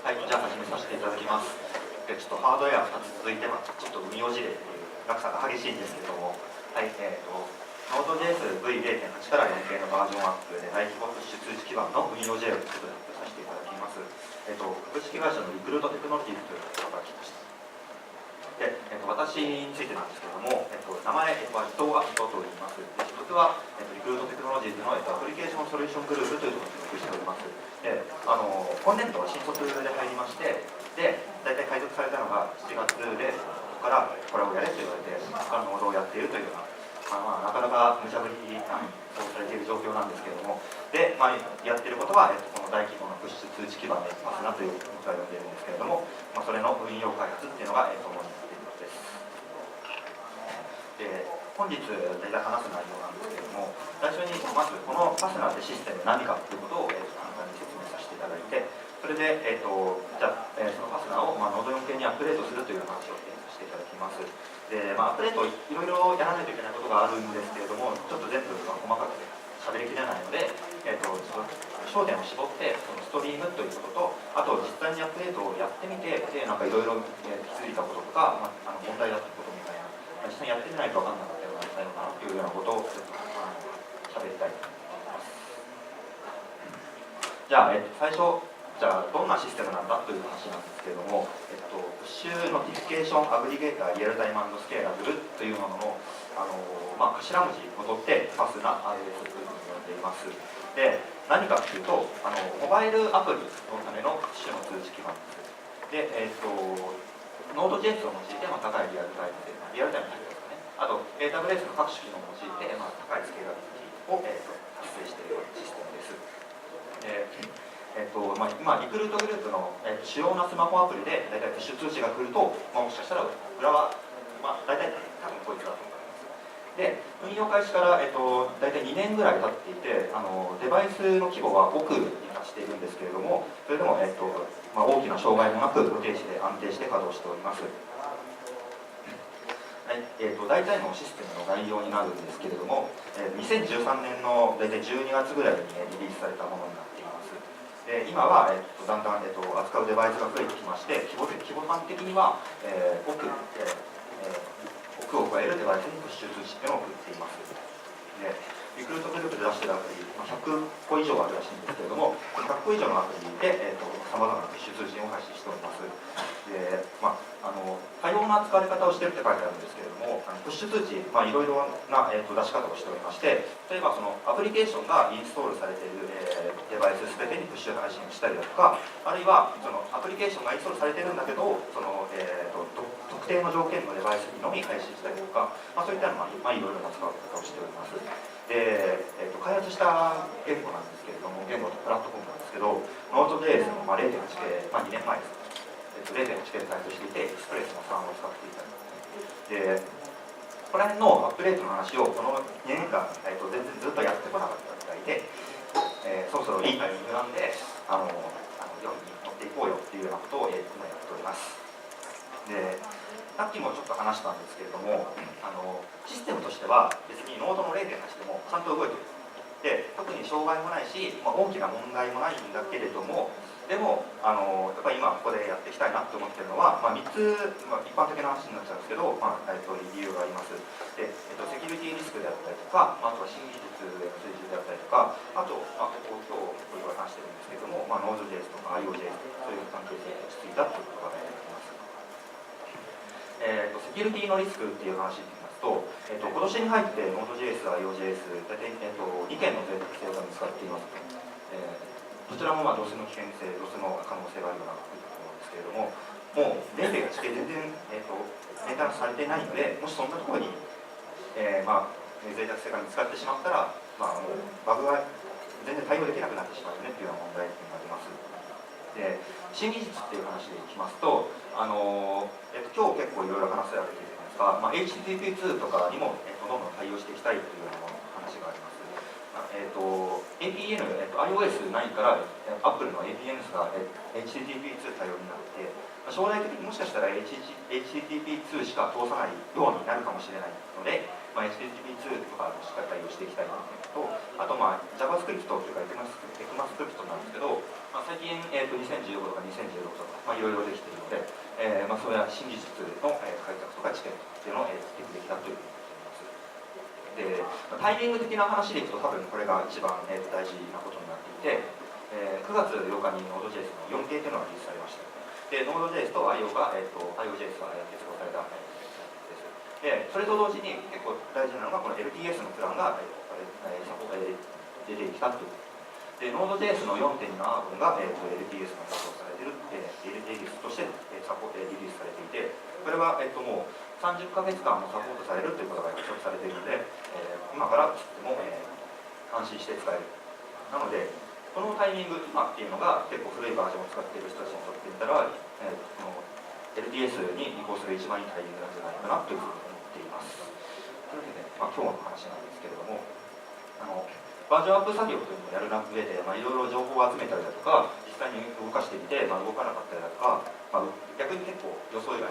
はい、じゃあ始めさせていただきます。ちょっとハードウェア2つ続いて、ちょっと運用事例という落差が激しいんですけれども、はい、Node.js V0.8 から 4K のバージョンアップで大規模プッシュ通知基盤の運用事例をちょっと発表させていただきます。株式会社のリクルートテクノロジーズというところから来ました。で、私についてなんですけれども、名前は伊藤明人と言います。で、所属は、リクルートテクノロジーズの、アプリケーションソリューショングループというところに所属しております。で、今年度新卒で入りまして、で、大体配属されたのが7月で、そこからこれをやれと言われて、ノードをやっているというような、なかなか無茶ぶりなそうされている状況なんですけれども、で、やっていることは、この大規模なプッシュ通知基盤でファスナという僕が呼んでいるんですけれども、それの運用開発っていうのが、主になっていることです。で、本日大体話す内容なんですけれども、最初にまずこのファスナーってシステム何かということを、簡単に説明させていただいて、それで、じゃあ、そのファスナーを、Node 4系にアップデートするという話を、させていただきます。で、アップデートいろいろやらないといけないことがあるんですけれども、ちょっと全部細かく喋りきれないので、焦点を絞って、そのストリームということと、あと実際にアップデートをやってみて、で、なんかいろいろ気づいたこととか、問題だったことみたいな、実際にやってみないと分かんなかったようなというようなことを喋りたいと思います。じゃあ、最初、じゃあどんなシステムなんだという話なんですけれども、プッシュノティフィケーションアグリゲーターリアルタイム&スケーラブルというものの、頭文字を取ってファスナ RS というふうに呼んでいます。で、何かというと、モバイルアプリのためのプッシュの通知基盤です。で、Node.js を用いて、高いリアルタイムで、リアルタイムですかね。あと、AWS の各種機能を用いて、高いスケーラビリティを、達成しているシステムです。今、リクルートグループの、主要なスマホアプリで、大体プッシュ通知が来ると、もしかしたら裏は、大体多分こいつだと思います。で、運用開始から、大体2年ぐらい経っていて、デバイスの規模は億に達しているんですけれども、それでも、大きな障害もなく、固定値で安定して稼働しております。はい、大体のシステムの概要になるんですけれども、2013年の大体12月ぐらいにリリースされたものになっています。で、今は、だんだん、扱うデバイスが増えてきまして、規模感的には、億を超えるデバイスにプッシュ通知っていうのを送っています。で、リクルートグループで出しているアプリ、100個以上あるらしいんですけれども、100個以上のアプリで、さまざまなプッシュ通知を開始しております。で、多様な使われ方をしているって書いてあるんですけれども、プッシュ通知、いろいろな、出し方をしておりまして、例えばそのアプリケーションがインストールされている、デバイス全てにプッシュ配信をしたりだとか、あるいはそのアプリケーションがインストールされているんだけど、その、特定の条件のデバイスにのみ配信したりとか、そういったのいろいろな使われ方をしております。で、開発した言語なんですけれども、言語とプラットフォームなんですけど、Node.js の 0.8K、2年前です。0.8K で開発していて、エクスプレスの3を使っていたりで、ここら辺のアップデートの話をこの2年間、全然ずっとやってこなかったみたいで、そろそろいいタイミングなんで、世に持っていこうよっていうようなことを、今やっております。で、さっきもちょっと話したんですけれども、システムとしては別にノードの 0.8 でもちゃんと動いてる。で、特に障害もないし、大きな問題もないんだけれども、でも、やっぱり今ここでやっていきたいなと思ってるのは、3つ、一般的な話になっちゃうんですけど、理由があります。で、セキュリティリスクであったりとか、あとは新技術への追従であったりとか、あと、今日これから話してるんですけども、Node.js とか IOJS そういう関係性が落ち着いたということが出てきます。セキュリティのリスクっていう話になりますと、今年に入って Node.js、IOJS、大体、2件の脆弱性が見つかっています。どちらもドスの危険性、ドスの可能性があるようなと思うんですけれども、もう0.8で全然、メンテナンスされていないので、もしそんなところに、脆弱性が見つかってしまったら、もうバグが全然対応できなくなってしまうよねっていうような問題点があります。で、新技術っていう話でいきますと、今日結構いろいろ話せられているんですが、HTTP2 とかにも、どんどん対応していきたいというような話があります。APN、iOS9 から Apple の APN が HTTP2 対応になって、将来的にもしかしたら HTTP2 しか通さないようになるかもしれないので、HTTP2 とかしっかり対応していきたいというのと、ああと、JavaScript というかECMAScript なんですけど、最近、2015とか2016とか、いろいろできているので、そういう新技術の開拓とか知見というのをできるべきだというふうに思っています。で、タイミング的な話でいくと、多分これが一番、大事なことになっていて、9月8日に Node.js の 4K というのがリリースされました。で、Node.js と IO が、IOJS が結合されたです。で、それと同時に結構大事なのが、この LTS のプランが、出てきたという。で、Node.js の 4.2 のアーボンが、LTS がサポートされている、LTS としてリリースされていて、これは、もう30ヶ月間もサポートされるということが約束されているので、今からとっても、安心して使える。なので、このタイミング、今っていうのが結構古いバージョンを使っている人たちにとってみたら、この LTS に移行する一番いいタイミングなんじゃないかなというふうに思っています。というわけで、今日の話なんですけれども、バージョンアップ作業というのをやる上で、いろいろ情報を集めたりだとか、実際に動かしてみて、動かなかったりだとか、逆に結構予想に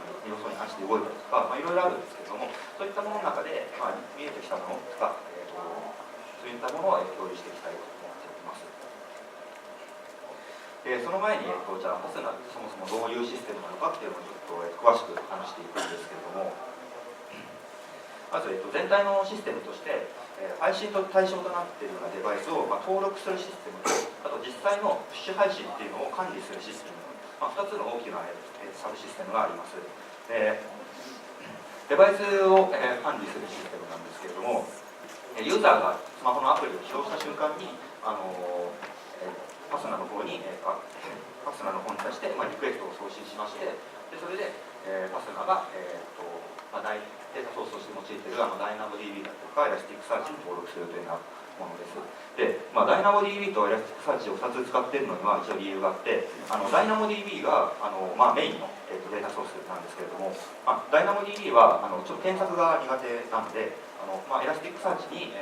反して動いたりとか、いろいろあるんですけれども、そういったものの中で、見えてきたものとか、そういったものを共有していきたいと思っております。で、その前に、じゃあ、FASNAってそもそもどういうシステムなのかっていうのをちょっと詳しく話していくんですけれども、まず、全体のシステムとして、配信と対象となっているようなデバイスを、登録するシステムと、あと実際のプッシュ配信っていうのを管理するシステム、2つの大きな、サブシステムがあります。デバイスを、管理するシステムなんですけれども、ユーザーがスマホのアプリを起動した瞬間に、FASNA の方に、FASNA の方に対して、リクエストを送信しまして、でそれで、FASNA が、データソースとして用いているDynamoDB だとか Elasticsearch に登録するというようなものです。で、DynamoDB と Elasticsearch を2つ使っているのには一応理由があって、DynamoDB がメインの、データソースなんですけれども、DynamoDB はちょっと検索が苦手なので、Elasticsearch に、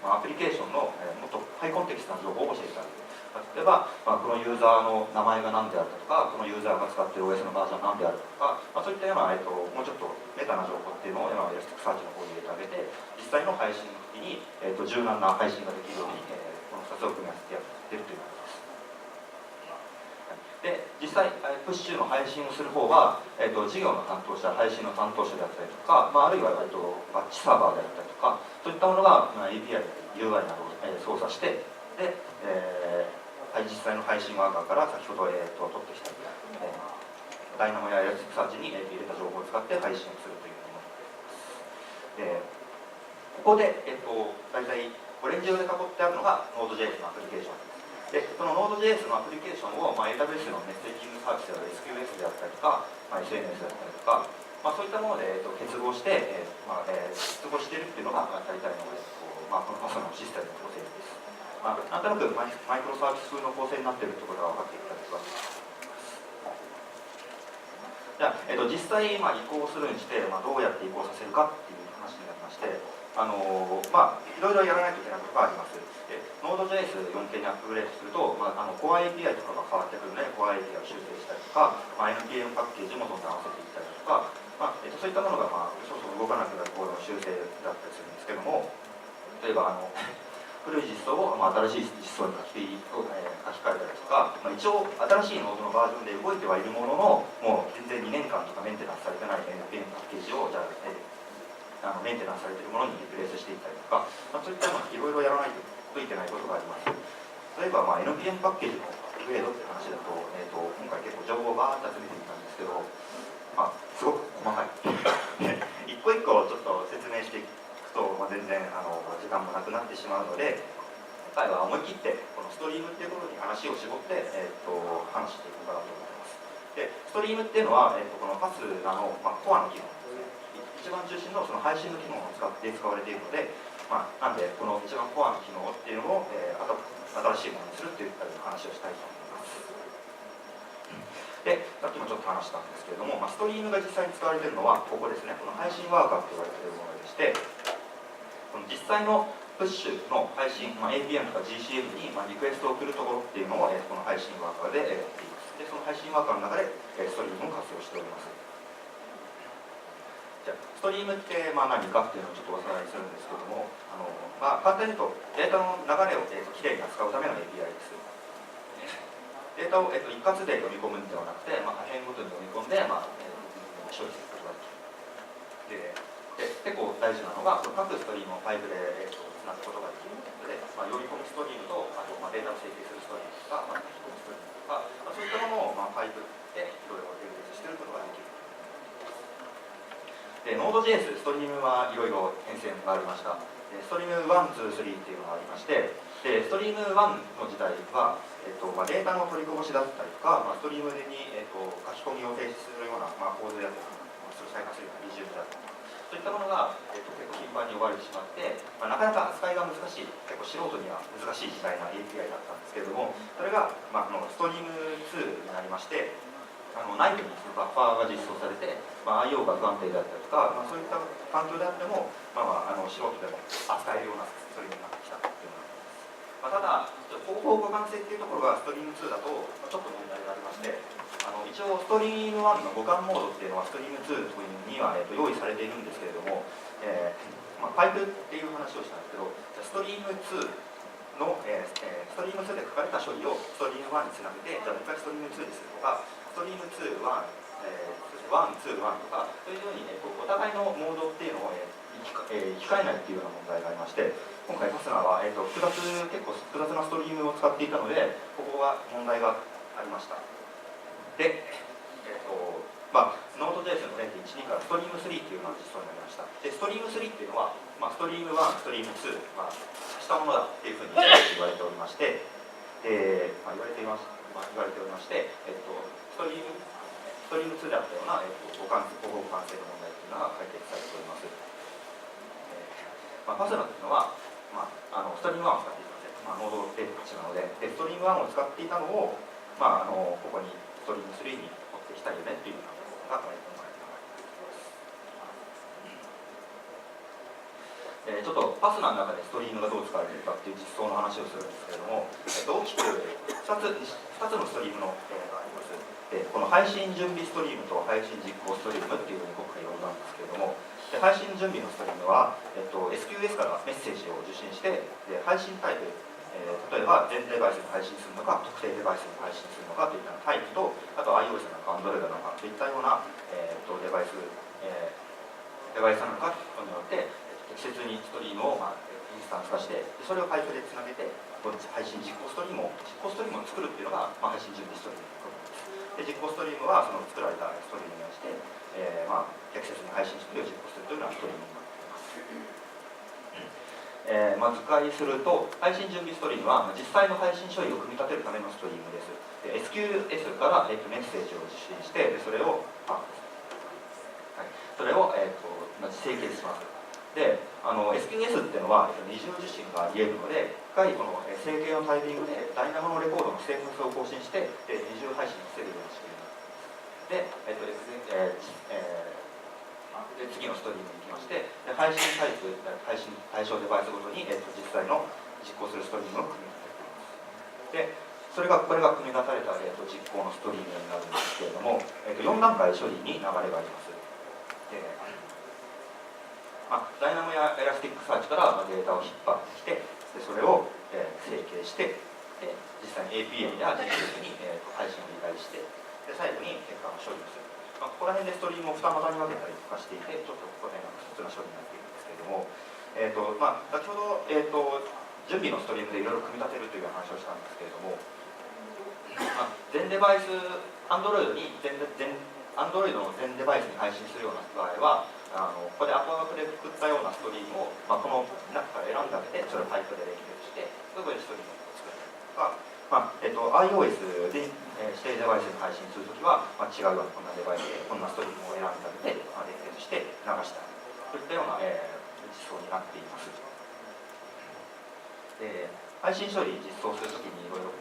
アプリケーションの、もっとハイコンテキストな情報を教えてあげる。例えば、このユーザーの名前が何であるとか、このユーザーが使っている OS のバージョンは何であるとか、そういったような、もうちょっとメタな情報っていうのをElasticsearch の方に入れてあげて、実際の配信の時に、柔軟な配信ができるように、この2つを組み合わせてやっているということです。で、実際、プッシュの配信をする方は、事業の担当者、配信の担当者であったりとか、あるいは、バッチサーバーであったりとか、そういったものが、API、UI などを、操作して、で、実際の配信ワーカーから先ほど、取ってきた、Dynamo や Elasticsearch に、入れた情報を使って配信をするというものです。ここで、大体オレンジ色で囲ってあるのが Node.js のアプリケーションです。で、この Node.js のアプリケーションを、AWS のメッセージングサービスである SQS であったりとか、SNS であったりとか、そういったもので、結合して、結合しているっていうのが、大体の、このFASNAのシステムの構成です。なんとなくマイクロサービス風の構成になっているところが分かってきたりとかします。じゃあ、実際、移行するにして、どうやって移行させるかっていう話になりまして、いろいろやらないといけないことがあります。Node.js 4K にアップグレードすると、Core API とかが変わってくるので、Core API を修正したりとか、NPM パッケージもどんどん合わせていったりとか、そういったものが、そろそろ動かなくなるコードの修正だったりするんですけども、例えば、古い実装を、新しい実装に書き換えたりとか、一応新しいノードのバージョンで動いてはいるものの、もう全然2年間とかメンテナンスされてない NPM パッケージをじゃあ、メンテナンスされているものにリプレイスしていったりとか、そういったいろいろやらないといけないことがあります。例えば、NPM パッケージのアップグレードって話だと、今回結構情報をバーッと集めてみたんですけど、すごく細かい。一個一個ちょっと説明していくと、全然時間もなくなってしまうので、今回は思い切ってこのストリームっていうところに話を絞って、話していこうかなと思います。で、ストリームっていうのは、このFASNAの、コアの機能ですね。一番中心のその配信の機能を使われているので、なんでこの一番コアの機能っていうのを、新しいものにするっていったような話をしたいと思います。で、さっきもちょっと話したんですけれども、ストリームが実際に使われているのはここですね。この配信ワーカーと言われているものでして、この実際のプッシュの配信、APM とか GCM にリクエストを送るところっていうのを、この配信ワーカーでやっています。で、その配信ワーカーの中でストリームを活用しております。じゃあストリームって何かっていうのをちょっとおさらいするんですけども、簡単に言うとデータの流れを、きれいに扱うための API です。データを、一括で読み込むんではなくて、破片ごとに読み込んで、処理することができる。で結構大事なのが、その各ストリームをパイプで、つなぐことができるので、読み込むストリームと、あとデータを整形するストリームとか、書き込むストリームとか、そういったものを、パイプでいろいろ連結していることができる。で、Node.js、ストリームはいろいろ変遷がありました。ストリーム1、2、3っていうのがありまして、でストリーム1の時代は、データの取りこぼしだったりとか、ストリームに、書き込みを停止するような、コードやそれを再活用なリジュームだったりとか、そういったものが、結構頻繁に呼ばれてしまって、なかなか扱いが難しい、結構素人には難しい時代な API だったんですけれども、それが、ストリーム2になりまして、内部にそのバッファーが実装されて、IO が不安定だったりとか、そういった環境であっても、素人でも扱えるようなストリームになってきたというのがあります。ただ、方法互換性っていうところがストリーム2だとちょっと問題がありまして、一応ストリーム1の互換モードっていうのはストリーム2には、用意されているんですけれども、パイプっていう話をしたんですけど、ストリーム2の、ストリーム2で書かれた処理をストリーム1につなげて、じゃあもう一回ストリーム2にするとか、ストリーム2、1、1、2、1とか、そういうように、お互いのモードっていうのを、行き換えないっていうような問題がありまして、今回ファスナーは、結構複雑なストリームを使っていたので、ここは問題がありました。で、Node.js の 0.12 からストリーム3っていうのが実装になりました。で、ストリーム3っていうのは、ストリーム1、ストリーム2、したものだっていうふうに言われておりまして、言われておりまして、ストリーム2であったような、互換性の問題というのが解決されております。ファスナーというのは、ストリーム1を使っていません。ノード 0.8 なので、ストリーム1を使っていたのを、ここにストリーム3に持ってきたいよねっていうようなことが今回考えています。ちょっとファスナーの中でストリームがどう使われているかっていう実装の話をするんですけれども、大きく2つのストリームの例があります。この配信準備ストリームと配信実行ストリームっていうふうに今回呼んだんですけれども、配信準備のストリームは、SQS からメッセージを受信して、配信タイプ、例えば全デバイスに配信するのか、特定デバイスに配信するのかといったタイプと、あと iOS なのか Android なのかといったような、デバイスなのかによって、適切にストリームを、インスタンス化して、それをパイプでつなげて、配信実行ストリームを作るっていうのが、配信準備ストリームで、実行ストリームはその作られたストリームにして、適切に配信処理を実行するというようなストリームになっています。図解すると、配信準備ストリームは実際の配信処理を組み立てるためのストリームです。SQS から、メッセージを受信して、それを整形します。で、SQS っていうのは二重受信があり得るので、一回この整形のタイミングでダイナモのレコードのセーフスを更新して、二重配信を防ぐような仕組みになっています。で、次のストリームに行きまして、配信タイプ、配信対象デバイスごとに、実際の実行するストリームを組み立てています。で、これが組み立たれた、実行のストリームになるんですけれども、4段階処理に流れがあります。ダイナモやエラスティックサーチからデータを引っ張ってきて、それを整形して、実際に API や GPU に配信を理解して、最後に結果の処理をする。ここら辺でストリームを二股に分けたりとかしていて、ちょっとここら辺が複雑な処理になっているんですけれども、先ほど、準備のストリームでいろいろ組み立てるという話をしたんですけれども、全デバイス、Android の全デバイスに配信するような場合は、ここでアップワークで作ったようなストリームを、この中から選んであげて、それをパイプで連結して、そこでストリームを作るとか、iOS で、指定デバイスに配信するときは、違うようなこんなデバイスで、こんなストリームを選んであげて、連結して流したといったような、実装になっています。配信処理実装するときにいろいろ、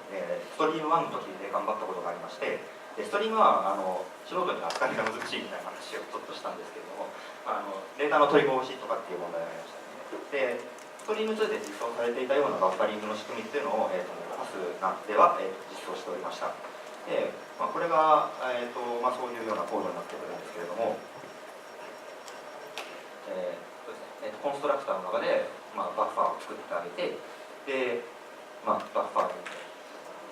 ストリーム1の時で頑張ったことがありまして、ストリームは素人に扱いが難しいみたいな話をちょっとしたんですけれども、データの取りこぼしとかっていう問題がありましたね。で、ストリーム2で実装されていたようなバッファリングの仕組みっていうのを、ファスナーでは、実装しておりました。で、これが、そういうようなコードになってくるんですけれども、コンストラクターの中で、バッファーを作ってあげて、で、バッファーに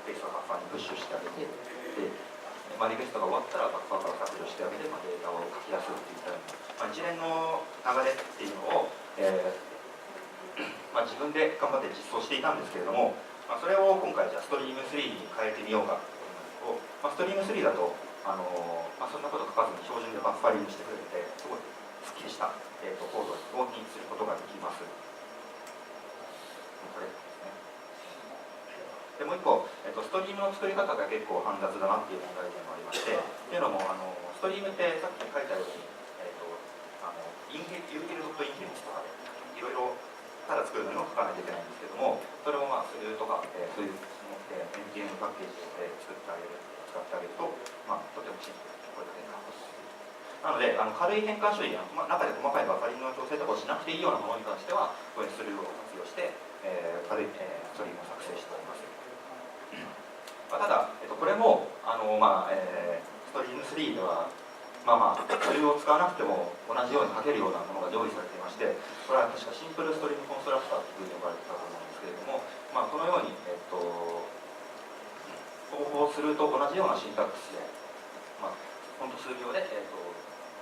リクエストがバッファーにプッシュしてあげて、で、リクエストが終わったらバッファーから削除してあげて、データを書き出すっていったような、一連の流れっていうのを、自分で頑張って実装していたんですけれども、それを今回じゃあストリーム3に変えてみようかということになると、ストリーム3だとそんなこと書かずに標準でバッファリングしてくれるので、すごいすっきりした、コードを認知することができます。これですね。でもう一個、ストリームの作り方が結構煩雑だなっていう問題点もありまして、っていうのもストリームってさっき書いたように、ユーティルドットインヘリツとかでいろいろただ作るのにも書かないといけないんですけども、それをスルーとか、そういうNPM パッケージで作ってあげる、使ってあげると、とてもシンプルにこれだけなので、軽い変換処理、中で細かいバッファリングの調整とかをしなくていいようなものに関しては、これスルーを活用して、軽い、ストリームを作成しております。ただ、これもストリーム3では、スルーを使わなくても同じように書けるようなものが用意されていまして、これは確かシンプルストリームコンストラクターというふうに呼ばれていたと思うんですけれども、このように、統合すると同じようなシンタックスで、ほんと数秒で、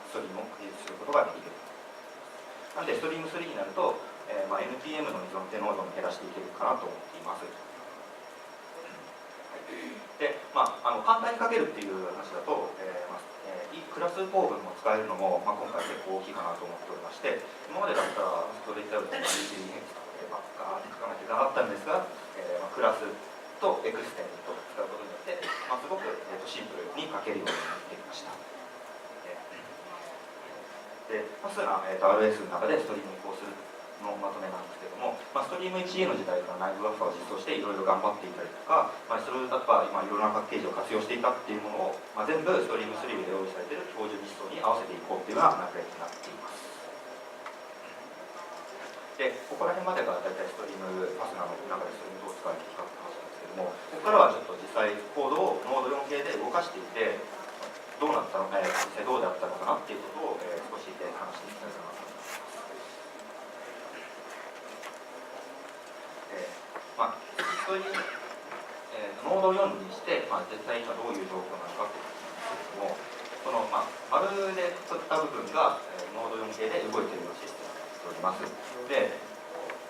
ストリームをクリエイトすることができる。なので、ストリーム3になると、NPM の依存ってノードに減らしていけるかなと思っています。で、簡単に書けるっていう話だと、クラス構文も使えるのも、今回結構大きいかなと思っておりまして、今までだったら、先ほど言ったように、DB 変数とかでガーって書かなきゃいけなかったんですが、クラスとエクステンドを使うことによって、すごくシンプルに書けるようになってきました。で、そういうのは RS の中でストリームに移行するのまとめなんですけども、ストリーム 1A の時代から内部バッファーを実装していろいろ頑張っていたりとか、それだとか今いろいろなパッケージを活用していたっていうものを、全部ストリーム3で用意されている標準実装に合わせていこうっていうような流れになっています。で、ここら辺までが大体ストリームパスナーの中でストリームどう使われていくかって話なんですけども、ここからはちょっと実際コードをノード 4 系で動かしていて、どうなったのか、実際どうであったのかなっていうことを、少し話していきたいかなと思います。ストリーム、ノード4にして、実際今どういう状況なのかっていうことなんですけども、この、丸で作った部分が、ノード4系で動いているようなシステムになっております。で、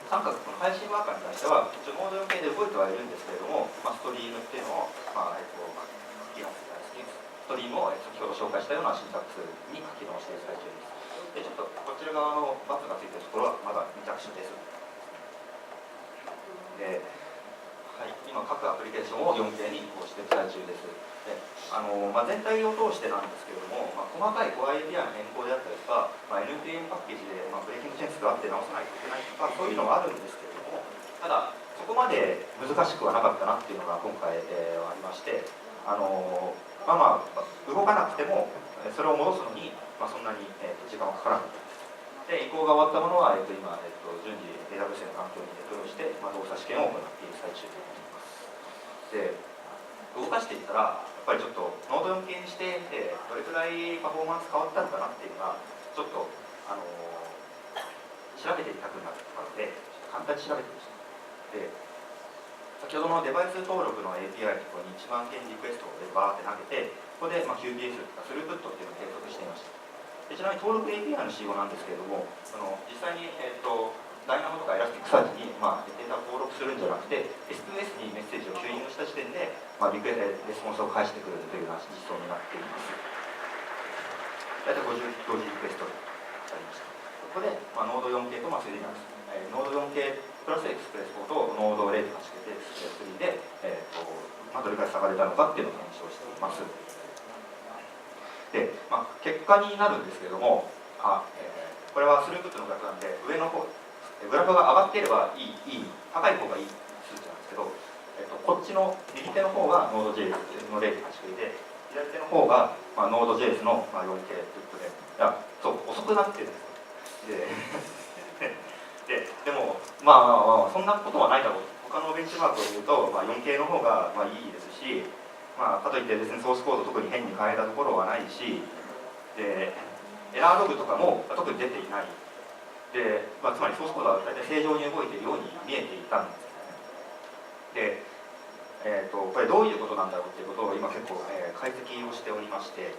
三角、この配信ワーカーに関しては、一応ノード4系で動いてはいるんですけれども、ストリームっていうのを、書き直してないです。ストリームを先ほど紹介したようなシンタックスに書き直している最中です。で、ちょっとこちら側のバツがついているところはまだ未着手です。で、今各アプリケーションを 4K に移行している最中です。で、全体を通してなんですけれども、細かい Core API の変更であったりとか、NPM パッケージで、ブレーキングチェンスがあって直さないといけないとか、そういうのはあるんですけれども、ただ、そこまで難しくはなかったなっていうのが今回、はありまして、動かなくても、それを戻すのに、そんなに、時間はかからなかったです。で、移行が終わったものは、今、順次 AWS の環境にデプロイして、動作試験を行っている最中になります。で、動かしていったら、やっぱりちょっとノード4系にしてどれくらいパフォーマンス変わったのかなっていうのが、ちょっと、調べてみたくなったので、簡単に調べてみました。で、先ほどのデバイス登録の API のところに1万件リクエストでバーって投げて、ここでQPS とかスループットっていうのを計測していました。で、ちなみに登録 API の仕様なんですけれども、実際に、ダイナモとかエラスティックサーチに、データを登録するんじゃなくて、S2S にメッセージをキューイングした時点で、レスポンスを返してくるというような実装になっています。大体50同時リクエストになりました。ここで、ノード 4K と 3D なんです。ノード 4K プラスエクスプレス4とノード 0.8K で3で、どれくらい差が出たのかっていうのを検証しています。で、結果になるんですけれども、これはスループットのグラフなんで、上の方、グラフが上がっていればいい、高い方がいい数値なんですけど、こっちの右手の方がノード JS の 0.8K で、左手の方が、ノード JS の 4K ということで、そう、遅くなってるんですよ。でも、そんなことはないだろう。他のベンチマークを見ると、4K の方がいいですし、かといって別にソースコード特に変に変えたところはないし、で、エラーログとかも特に出ていないで、つまりソースコードは大体正常に動いているように見えていたんですね。で、これどういうことなんだろうっていうことを今結構、解析をしておりまして、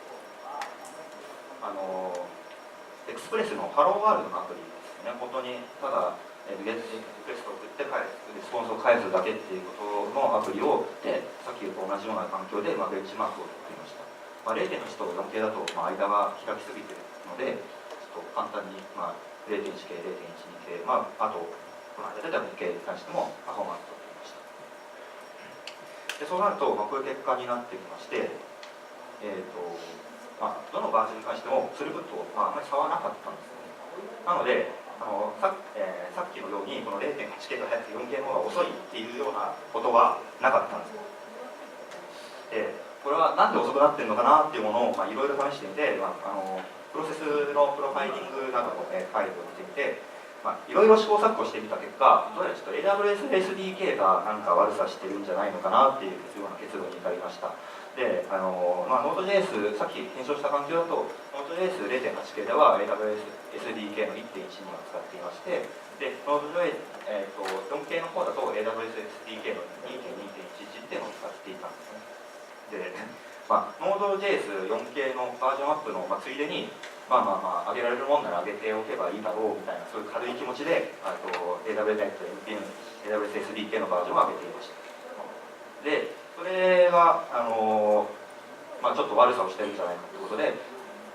エクスプレスのハローワールドのアプリですね。本当にただゲットリクエストを送って返す、レスポンスを返すだけっていうことのアプリをで、さっき言うと同じような環境で、ベンチマークを作りました。0.8と 4K だと、間が開きすぎているので、ちょっと簡単に、0.1K、0.12K、あと、この間出た 2K に関してもパフォーマンスを取ってみました。でそうなると、こういう結果になってきまして、どのバージョンに関してもスルーブットを、あまり差はなかったんですよね。なので、さっきのようにこの 0.8K が速くて 4K の方が遅いっていうようなことはなかったんですよ。これはなんで遅くなってるのかなっていうものをいろいろ試してみて、プロセスのプロファイリングなどの、ファイルを見てみて、いろいろ試行錯誤してみた結果、どうやらちょっと AWS SDK がなんか悪さしてるんじゃないのかなっていうような結論に至りました。で、Node.js、さっき検証した環境だと、Node.js 0.8K では AWS SDK の 1.12 を使っていまして、で、Node.js、4K の方だと AWS SDK の 2.2.11 っていうのを使っていたんですね。で、Node.js 4K のバージョンアップの、ついでに、上げられるもんなら上げておけばいいだろうみたいな、そういう軽い気持ちで、AWS SDK のバージョンを上げていました。で、それが、ちょっと悪さをしてるんじゃないかということで、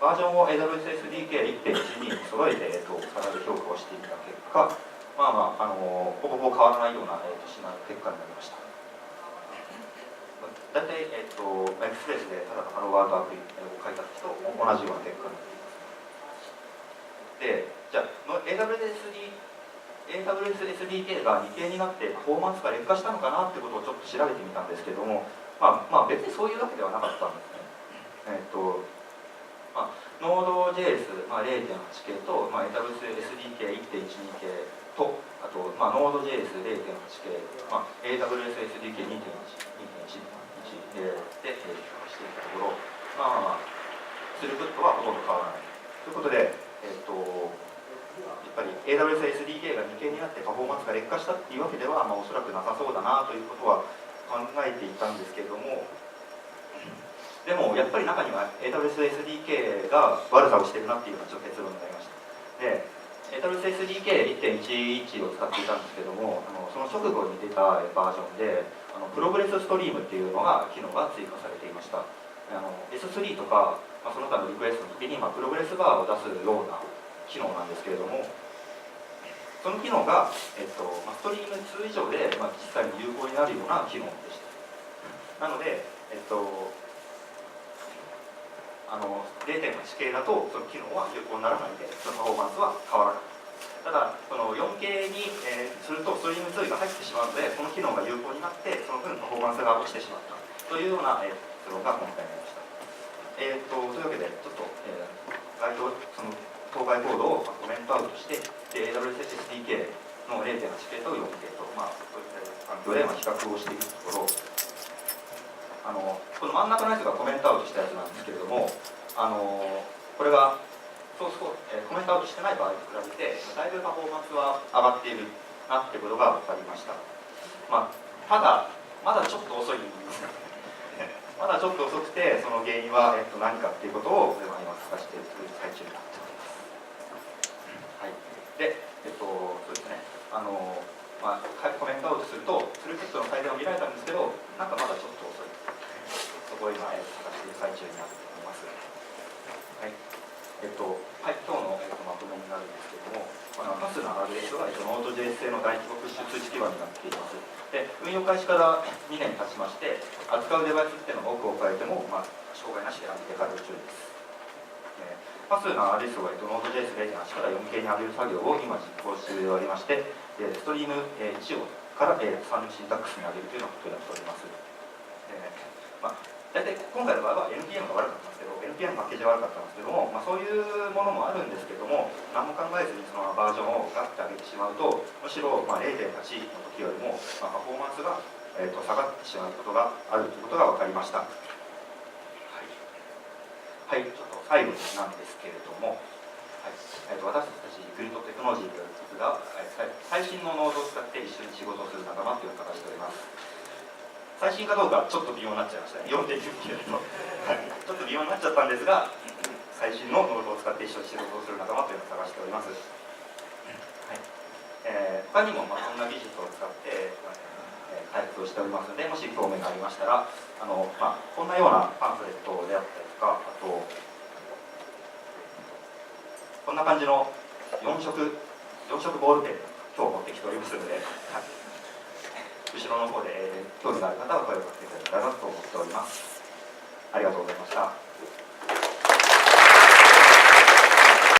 バージョンを AWS SDK 1.12 に揃えて、再び評価をしていた結果、ほぼほぼ変わらないような、結果になりました。大体、エクスプレスでただのハローワールドアプリを書いた時と同じような結果になっています。で、じゃあ、AWS SDK が2K になってパフォーマンスが劣化したのかなってことをちょっと調べてみたんですけども、別にそういうわけではなかったんですね。Node.js、0.8K と、AWS SDK 1.12K と、あと、Node.js 0.8K、AWS SDK 2.1、2.1で評価していたところ、スルーブットはほとんど変わらない。ということで、やっぱり AWS SDK が2K になってパフォーマンスが劣化したっていうわけでは、おそらくなさそうだなということは考えていたんですけれども、でもやっぱり中には AWS SDK が悪さをしてるなっていうのがちょっと結論になりました。で、AWS SDK 1.11 を使っていたんですけども、その直後に出たバージョンで、プログレスストリームっていうのが機能が追加されていました。S3 とか、その他のリクエストの時に、プログレスバーを出すような機能なんですけれども、その機能が、ストリーム2以上で、実際に有効になるような機能でした。なので、0.8K だとその機能は有効にならないので、そのパフォーマンスは変わらない。ただ、この 4K に、するとストリーム2が入ってしまうので、この機能が有効になって、その分パフォーマンスが落ちてしまったというような結論が今回になりました。というわけで、ちょっと、その当該コードをコメントアウトして、AWS SDK の 0.8K と 4K と、そういった環境で比較をしていくところ、この真ん中のやつがコメントアウトしたやつなんですけれども、これがソースコード、コメントアウトしてない場合と比べて、だいぶパフォーマンスは上がっているなってことが分かりました。ただ、まだちょっと遅いんですまだちょっと遅くて、その原因は、何かっていうことを今探している最中になっております。はい。で、そうですね。コメントアウトすると、スルーテックの改善を見られたんですけど、なんかまだちょっと遅い。そこを今、探している最中になっております。はい。今日の、まとめになるんですけれども、パスの RS は、Node.js 製の大規模プッシュ通知基盤になっています。で、運用開始から2年経ちまして、扱うデバイスっていうのが多く置かれても、障害なしで安定稼働中です。パスの RS を、Node.js 0.8 から 4K に上げる作業を今実行しておりまして、ストリーム1をから、サンシンタックスに上げるというようなことをやっております。大体今回の場合は NPM が悪かったんですけど、NPM のパッケージが悪かったんですけども、そういうものもあるんですけども、何も考えずにそのバージョンをガッと上げてしまうと、むしろ、0.8 の時よりも、パフォーマンスが、下がってしまうことがあるということが分かりました。はい、ちょっと最後なんですけれども、私たちグリッドテクノロジーという曲が最新のノードを使って一緒に仕事をする仲間というのを探しております。最新かどうかちょっと微妙になっちゃいましたね。4.9キロとちょっと微妙になっちゃったんですが、最新のノードを使って一緒に仕事をする仲間というのを探しております。他にもこんな技術を使って開発をしておりますので、もし興味がありましたらこんなようなパンフレットであったりとか、あとこんな感じの4色ボールペン今日持ってきておりますので、後ろの方で興味がある方は声をかけていただけたらと思っております。ありがとうございました。